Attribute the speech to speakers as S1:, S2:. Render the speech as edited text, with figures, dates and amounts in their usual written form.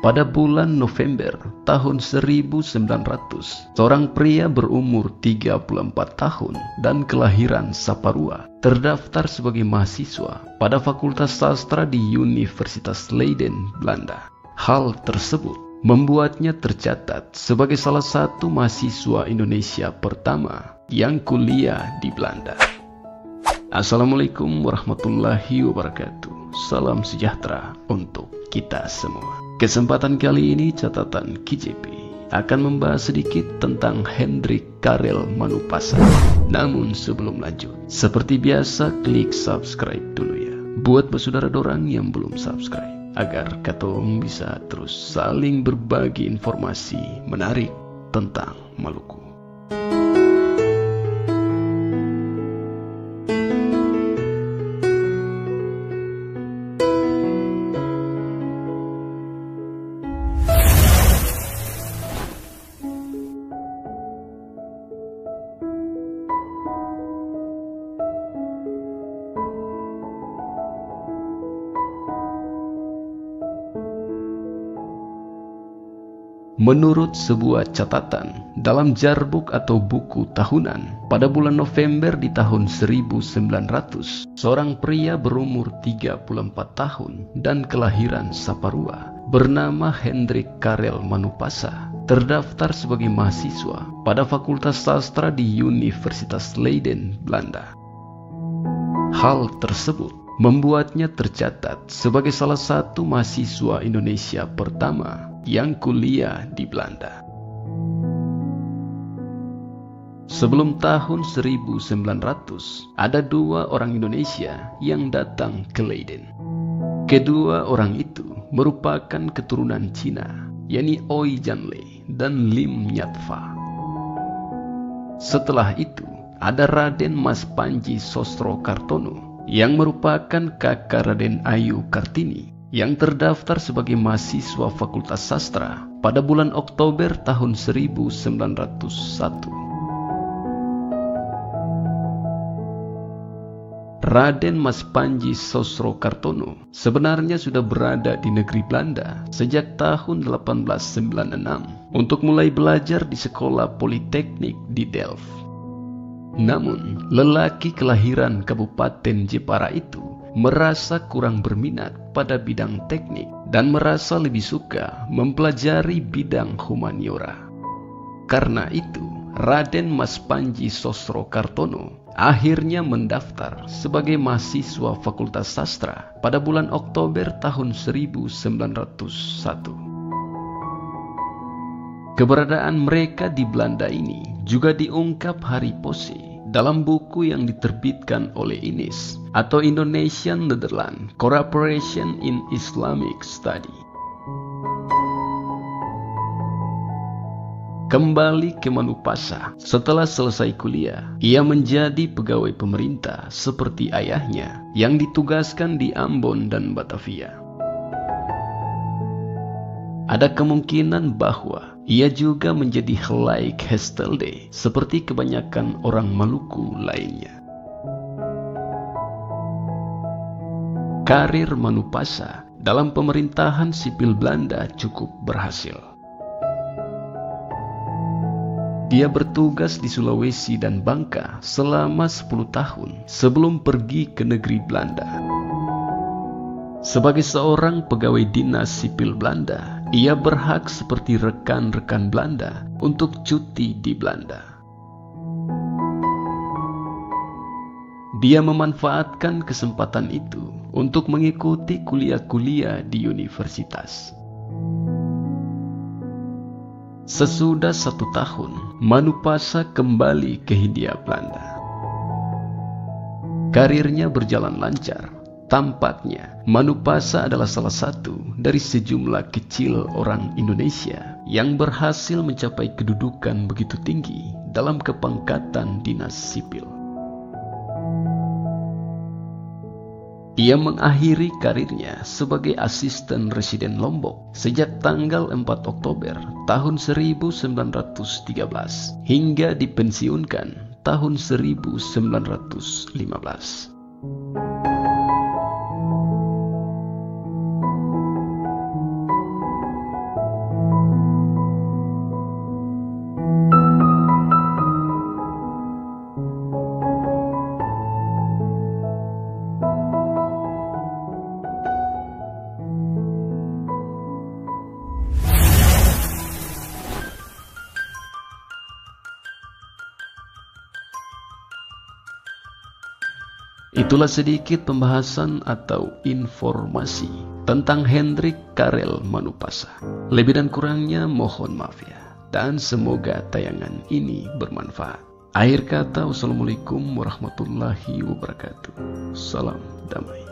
S1: Pada bulan November tahun 1900, seorang pria berumur 34 tahun dan kelahiran Saparua terdaftar sebagai mahasiswa pada Fakultas Sastra di Universitas Leiden, Belanda. Hal tersebut membuatnya tercatat sebagai salah satu mahasiswa Indonesia pertama yang kuliah di Belanda. Assalamualaikum warahmatullahi wabarakatuh. Salam sejahtera untuk kita semua. Kesempatan kali ini catatan KJP akan membahas sedikit tentang Hendrik Karel Manupasa. Namun sebelum lanjut, seperti biasa klik subscribe dulu ya. Buat bersaudara dorang yang belum subscribe, agar katong bisa terus saling berbagi informasi menarik tentang Maluku. Menurut sebuah catatan dalam jarbuk atau buku tahunan, pada bulan November di tahun 1900, seorang pria berumur 34 tahun dan kelahiran Saparua bernama Hendrik Karel Manupasa terdaftar sebagai mahasiswa pada Fakultas Sastra di Universitas Leiden, Belanda. Hal tersebut membuatnya tercatat sebagai salah satu mahasiswa Indonesia pertama yang kuliah di Belanda. Sebelum tahun 1900, ada dua orang Indonesia yang datang ke Leiden. Kedua orang itu merupakan keturunan Cina, yakni Oi Janle dan Lim Nyat Pha. Setelah itu, ada Raden Mas Panji Sosrokartono yang merupakan kakak Raden Ayu Kartini yang terdaftar sebagai mahasiswa Fakultas Sastra pada bulan Oktober tahun 1901. Raden Mas Panji Sosrokartono sebenarnya sudah berada di negeri Belanda sejak tahun 1896 untuk mulai belajar di sekolah politeknik di Delft. Namun, lelaki kelahiran Kabupaten Jepara itu merasa kurang berminat pada bidang teknik dan merasa lebih suka mempelajari bidang humaniora. Karena itu, Raden Mas Panji Sosrokartono akhirnya mendaftar sebagai mahasiswa Fakultas Sastra pada bulan Oktober tahun 1901. Keberadaan mereka di Belanda ini juga diungkap Hari Posse dalam buku yang diterbitkan oleh INIS atau Indonesian Netherlands Cooperation in Islamic Study. Kembali ke Manupasa, setelah selesai kuliah, ia menjadi pegawai pemerintah seperti ayahnya yang ditugaskan di Ambon dan Batavia. Ada kemungkinan bahwa ia juga menjadi Helaik Hestelde seperti kebanyakan orang Maluku lainnya. Karir Manupasa dalam pemerintahan sipil Belanda cukup berhasil. Dia bertugas di Sulawesi dan Bangka selama 10 tahun sebelum pergi ke negeri Belanda. Sebagai seorang pegawai dinas sipil Belanda, ia berhak seperti rekan-rekan Belanda untuk cuti di Belanda. Dia memanfaatkan kesempatan itu untuk mengikuti kuliah-kuliah di universitas. Sesudah 1 tahun, Manupasa kembali ke Hindia Belanda. Karirnya berjalan lancar. Tampaknya, Manupasa adalah salah satu dari sejumlah kecil orang Indonesia yang berhasil mencapai kedudukan begitu tinggi dalam kepangkatan dinas sipil. Ia mengakhiri karirnya sebagai asisten residen Lombok sejak tanggal 4 Oktober tahun 1913 hingga dipensiunkan tahun 1915. Itulah sedikit pembahasan atau informasi tentang Hendrik Karel Manupasa. Lebih dan kurangnya mohon maaf ya. Dan semoga tayangan ini bermanfaat. Akhir kata, wassalamualaikum warahmatullahi wabarakatuh. Salam damai.